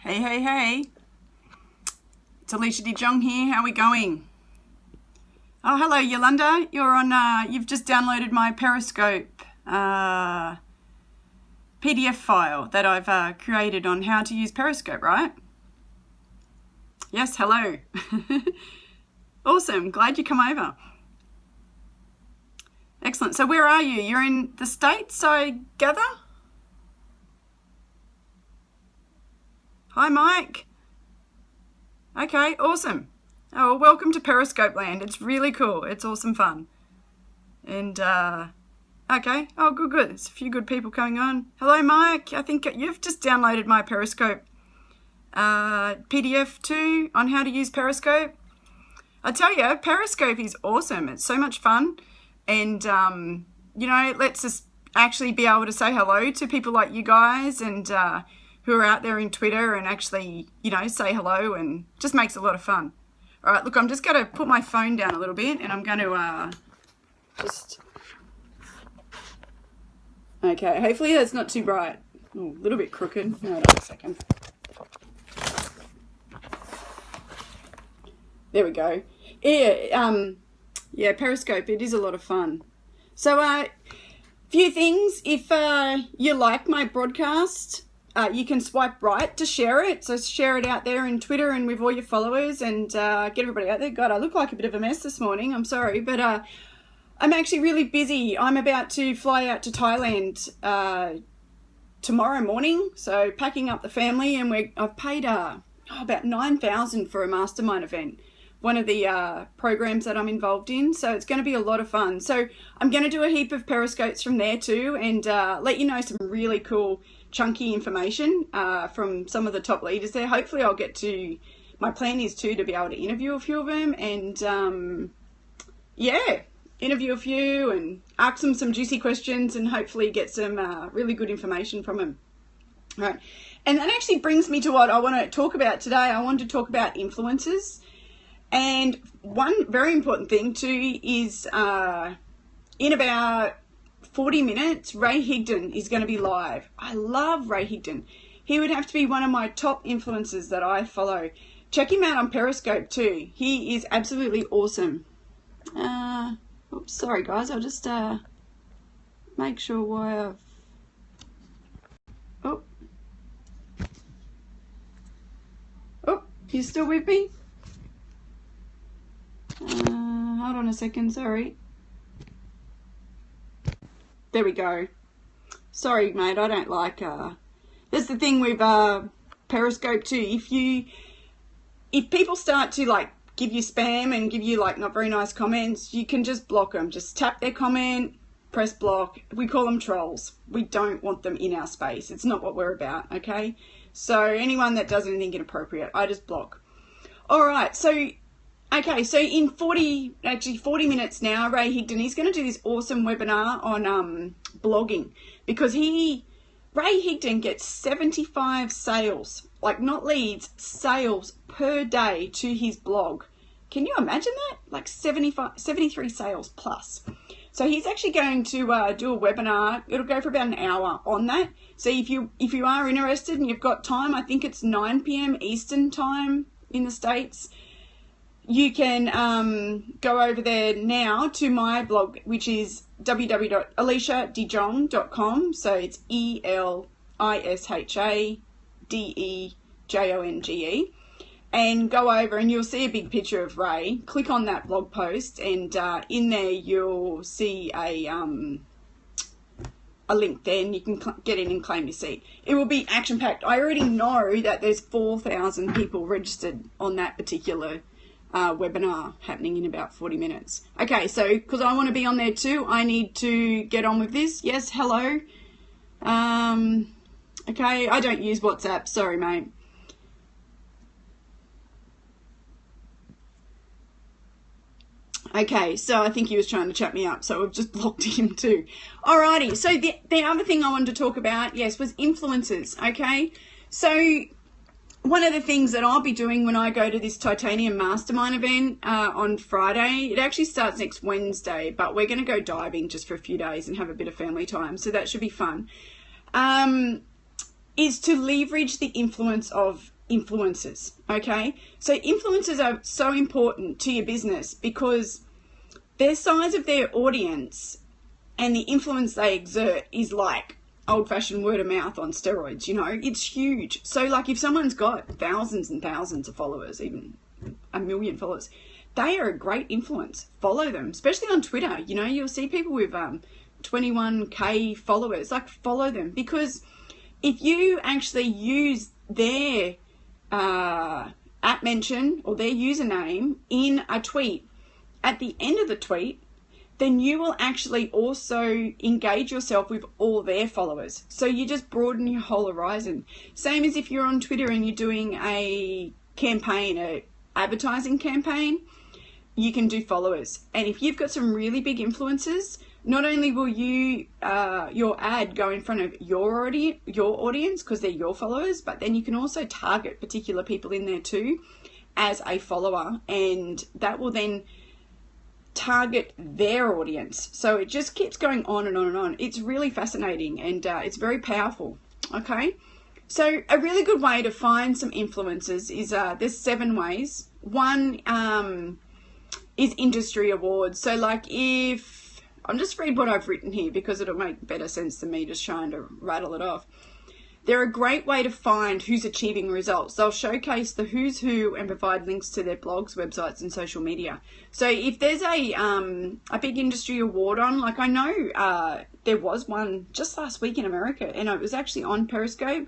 Hey, hey, hey. It's Alicia DeJong here. How are we going? Oh, hello, Yolanda. You've just downloaded my Periscope PDF file that I've created on how to use Periscope, right? Yes, hello. Awesome. Glad you come over. Excellent. So where are you? You're in the States, I gather? Hi, Mike. Okay, awesome. Oh, well, welcome to Periscope land. It's really cool. It's awesome fun. And, okay. Oh, good. There's a few good people coming on. Hello, Mike. I think you've just downloaded my Periscope PDF too on how to use Periscope. I tell you, Periscope is awesome. It's so much fun. And, you know, it lets us actually be able to say hello to people like you guys and, who are out there in Twitter and actually, you know, say hello, and just makes it a lot of fun. All right, look, I'm just going to put my phone down a little bit and I'm going to just... Okay, hopefully that's not too bright. Oh, a little bit crooked. Hold on a second. There we go. Yeah, Periscope, it is a lot of fun. So, few things. If you like my broadcast... you can swipe right to share it. So share it out there in Twitter and with all your followers and get everybody out there. God, I look like a bit of a mess this morning. I'm sorry. But I'm actually really busy. I'm about to fly out to Thailand tomorrow morning. So packing up the family, and I've paid about $9,000 for a mastermind event. One of the programs that I'm involved in. So it's going to be a lot of fun. So I'm going to do a heap of Periscopes from there too, and let you know some really cool chunky information from some of the top leaders there. Hopefully I'll get to, my plan is to be able to interview a few of them and yeah, interview a few and ask them some juicy questions and hopefully get some really good information from them. All right. And that actually brings me to what I want to talk about today. I want to talk about influencers. And one very important thing too is in about 40 minutes, Ray Higdon is going to be live. I love Ray Higdon. He would have to be one of my top influencers that I follow. Check him out on Periscope too. He is absolutely awesome. Oops, sorry guys, I'll just make sure why I've... Oh, you still with me? Hold on a second, sorry. There we go. Sorry, mate, I don't like... That's the thing with Periscope too. If people start to, like, give you spam and give you, like, not very nice comments, you can just block them. Just tap their comment, press block. We call them trolls. We don't want them in our space. It's not what we're about, okay? So anyone that does anything inappropriate, I just block. All right, so... Okay, so in 40 minutes now, Ray Higdon, he's going to do this awesome webinar on blogging, because Ray Higdon gets 75 sales, like not leads, sales per day to his blog. Can you imagine that? Like 73 sales plus. So he's actually going to do a webinar. It'll go for about an hour on that. So if you are interested and you've got time, I think it's 9 p.m. Eastern time in the States. You can go over there now to my blog, which is www.aliciadejong.com. So it's ELISHADEJONGE. And go over and you'll see a big picture of Ray. Click on that blog post, and in there you'll see a link there, and you can get in and claim your seat. It will be action-packed. I already know that there's 4,000 people registered on that particular webinar happening in about 40 minutes. Okay, so because I want to be on there too, I need to get on with this. Yes, hello. Okay, I don't use WhatsApp. Sorry, mate. Okay, so I think he was trying to chat me up, so I've just blocked him too. Alrighty, so the other thing I wanted to talk about, yes, was influencers, okay? So one of the things that I'll be doing when I go to this Titanium Mastermind event on Friday, it actually starts next Wednesday, but we're going to go diving just for a few days and have a bit of family time, so that should be fun, is to leverage the influence of influencers, okay? So influencers are so important to your business because their size of their audience and the influence they exert is like old-fashioned word of mouth on steroids, you know? It's huge. So like if someone's got thousands and thousands of followers, even 1 million followers, they are a great influence. Follow them, especially on Twitter. You know, you'll see people with 21k followers. Like, follow them, because if you actually use their at mention or their username in a tweet, at the end of the tweet, then you will actually also engage yourself with all their followers. So you just broaden your whole horizon. Same as if you're on Twitter and you're doing a campaign, a advertising campaign, you can do followers. And if you've got some really big influencers, not only will you your ad go in front of your audience because they're your followers, but then you can also target particular people in there too as a follower, and that will then target their audience. So it just keeps going on and on and on. It's really fascinating, and it's very powerful. Okay, so a really good way to find some influencers is there's 7 ways. One is industry awards. So like, if I'll just read what I've written here because it'll make better sense than me just trying to rattle it off. They're a great way to find who's achieving results. They'll showcase the who's who and provide links to their blogs, websites, and social media. So if there's a big industry award on, like I know there was one just last week in America, and it was actually on Periscope.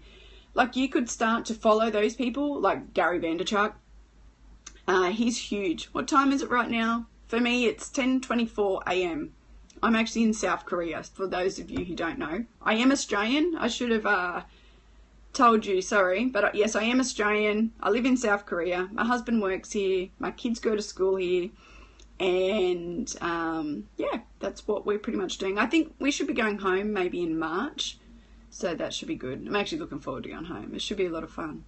Like, you could start to follow those people, like Gary Vaynerchuk. He's huge. What time is it right now? For me, it's 10:24 a.m. I'm actually in South Korea, for those of you who don't know. I am Australian. I should have told you, sorry. But yes, I am Australian. I live in South Korea. My husband works here. My kids go to school here. And yeah, that's what we're pretty much doing. I think we should be going home maybe in March. So that should be good. I'm actually looking forward to going home. It should be a lot of fun.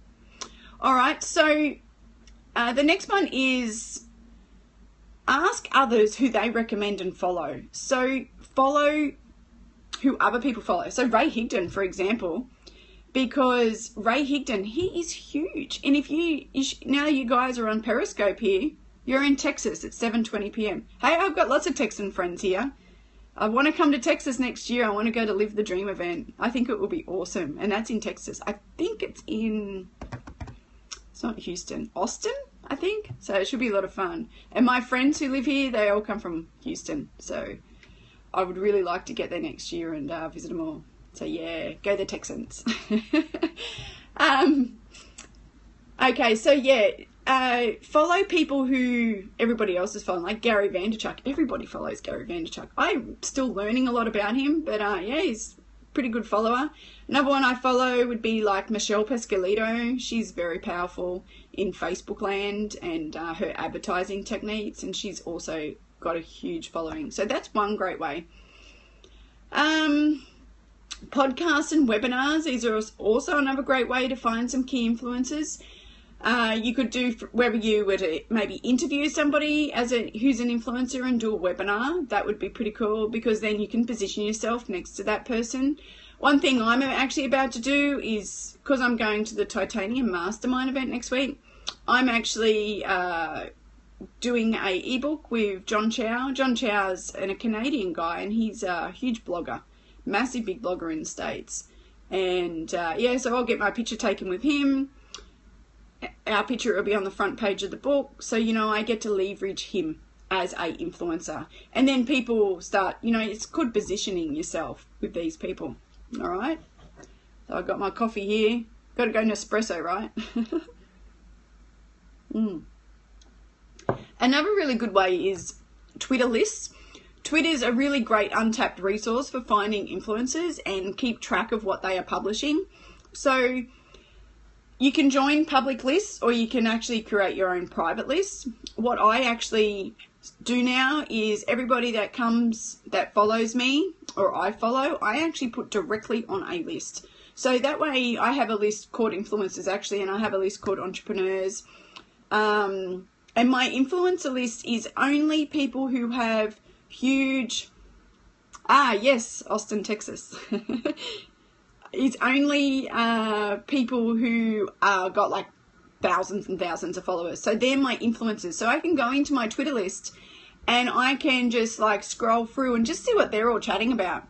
All right, so the next one is ask others who they recommend and follow. So follow who other people follow. So Ray Higdon, for example, because Ray Higdon, he is huge. And if now you guys are on Periscope here, you're in Texas at 7:20 p.m. Hey, I've got lots of Texan friends here. I want to come to Texas next year. I want to go to Live the Dream event. I think it will be awesome. And that's in Texas. I think it's not Houston, Austin, I think. So it should be a lot of fun. And my friends who live here, they all come from Houston. So I would really like to get there next year and visit them all. So yeah, go the Texans. Okay, so yeah, follow people who everybody else is following, like Gary Vaynerchuk. Everybody follows Gary Vaynerchuk. I'm still learning a lot about him, but yeah, he's a pretty good follower. Another one I follow would be like Michelle Pescalito. She's very powerful in Facebook land and her advertising techniques, and she's also got a huge following. So that's one great way. Podcasts and webinars, these are also another great way to find some key influencers. You could do, whether you were to maybe interview somebody who's an influencer and do a webinar, that would be pretty cool, because then you can position yourself next to that person. One thing I'm actually about to do is, because I'm going to the Titanium Mastermind event next week, I'm actually doing a ebook with John Chow. John Chow's a Canadian guy, and he's a huge blogger, massive big blogger in the States. And yeah, so I'll get my picture taken with him. Our picture will be on the front page of the book, so you know, I get to leverage him as a influencer, and then people start, you know, it's good positioning yourself with these people. All right, so I've got my coffee here. Got to go Nespresso, right? Another really good way is Twitter lists. Twitter's a really great untapped resource for finding influencers and keep track of what they are publishing. So you can join public lists, or you can actually create your own private lists. What I actually do now is everybody that follows me, or I follow, I actually put directly on a list. So that way I have a list called influencers actually, and I have a list called entrepreneurs. And my influencer list is only people who have huge, yes, Austin, Texas. It's only people who got like thousands and thousands of followers. So they're my influencers. So I can go into my Twitter list and I can just like scroll through and just see what they're all chatting about.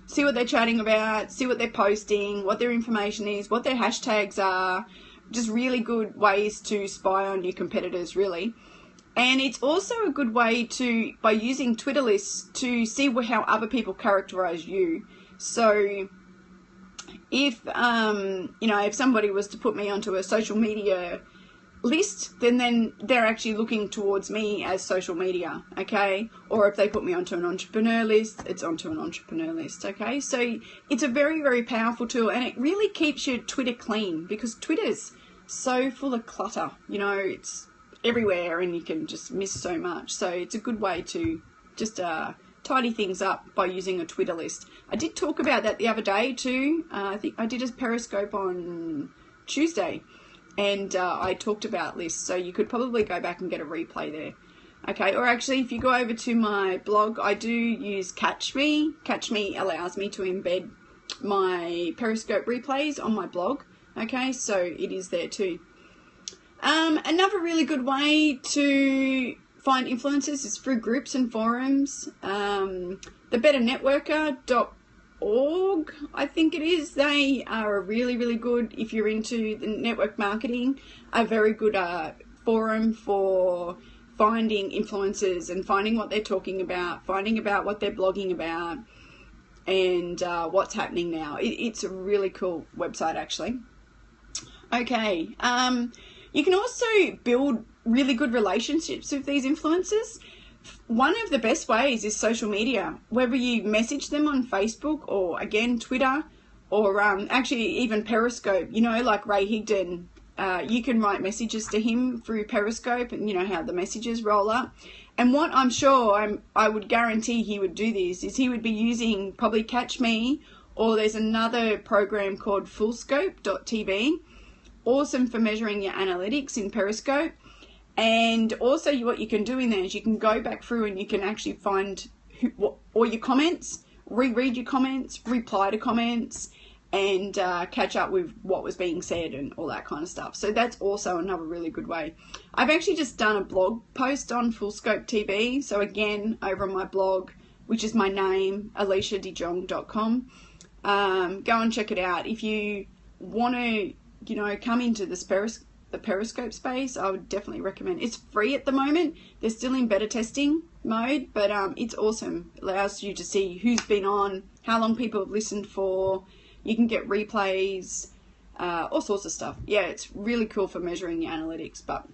See what they're chatting about, see what they're posting, what their information is, what their hashtags are. Just really good ways to spy on your competitors, really. And it's also a good way to, by using Twitter lists, to see how other people characterize you. So if, if somebody was to put me onto a social media list, then they're actually looking towards me as social media, okay? Or if they put me onto an entrepreneur list, it's onto an entrepreneur list, okay? So it's a very, very powerful tool, and it really keeps your Twitter clean, because Twitter's so full of clutter, it's everywhere and you can just miss so much. So it's a good way to just tidy things up by using a Twitter list. I did talk about that the other day too. I think I did a Periscope on Tuesday, and I talked about lists, so you could probably go back and get a replay there. Okay, or actually if you go over to my blog, I do use Catch Me. Catch Me allows me to embed my Periscope replays on my blog. Okay, so it is there too. Another really good way to find influencers is through groups and forums. TheBetterNetworker.org, I think it is. They are a really, really good, if you're into the network marketing, a very good forum for finding influencers and finding what they're talking about, finding about what they're blogging about, and what's happening now. It's a really cool website, actually. Okay, you can also build really good relationships with these influencers. One of the best ways is social media, whether you message them on Facebook or, again, Twitter, or actually even Periscope, like Ray Higdon. You can write messages to him through Periscope, and how the messages roll up. And what I'm sure, I would guarantee he would do this, is he would be using probably Catch Me, or there's another program called Fullscope.tv. Awesome for measuring your analytics in Periscope. And also what you can do in there is you can go back through and you can actually find all your comments, reread your comments, reply to comments, and catch up with what was being said and all that kind of stuff. So that's also another really good way. I've actually just done a blog post on Fullscope TV. So again, over on my blog, which is my name, aliciadejong.com. Go and check it out. If you want to, come into the Periscope space, I would definitely recommend. It's free at the moment. They're still in beta testing mode, but it's awesome. It allows you to see who's been on, how long people have listened for. You can get replays, all sorts of stuff. Yeah, it's really cool for measuring your analytics, but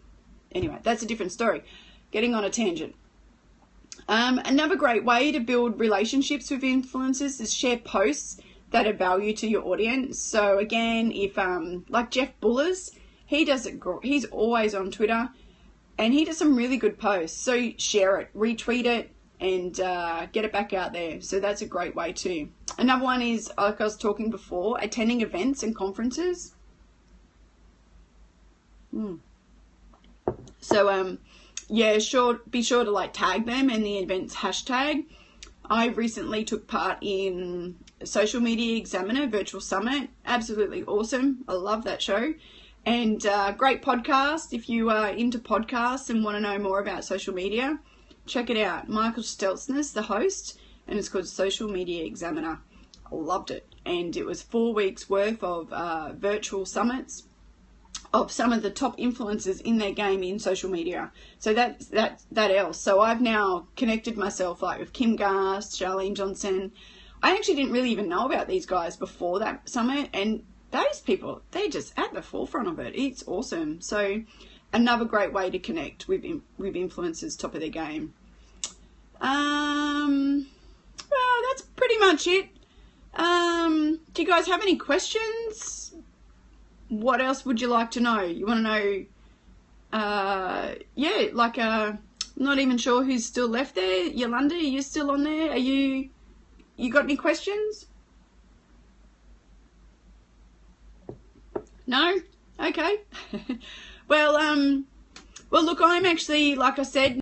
anyway, that's a different story. Getting on a tangent. Another great way to build relationships with influencers is share posts that are value to your audience. So again, if like Jeff Bullers, he does it. He's always on Twitter, and he does some really good posts. So share it, retweet it, and get it back out there. So that's a great way too. Another one is, like I was talking before, attending events and conferences. So yeah, be sure to like tag them in the events hashtag. I recently took part in Social Media Examiner Virtual Summit. Absolutely awesome. I love that show. And great podcast. If you are into podcasts and want to know more about social media, check it out. Michael Stelzner's the host, and it's called Social Media Examiner. I loved it. And it was 4 weeks worth of virtual summits of some of the top influencers in their game in social media. So that else. So I've now connected myself like with Kim Gast, Charlene Johnson. I actually didn't really even know about these guys before that summit, and those people, they're just at the forefront of it. It's awesome. So another great way to connect with influencers top of their game. Well, that's pretty much it. Do you guys have any questions? What else would you like to know? You want to know, yeah, like, not even sure who's still left there. Yolanda, are you still on there? You got any questions? No? Okay. Well, look, I'm actually, like I said,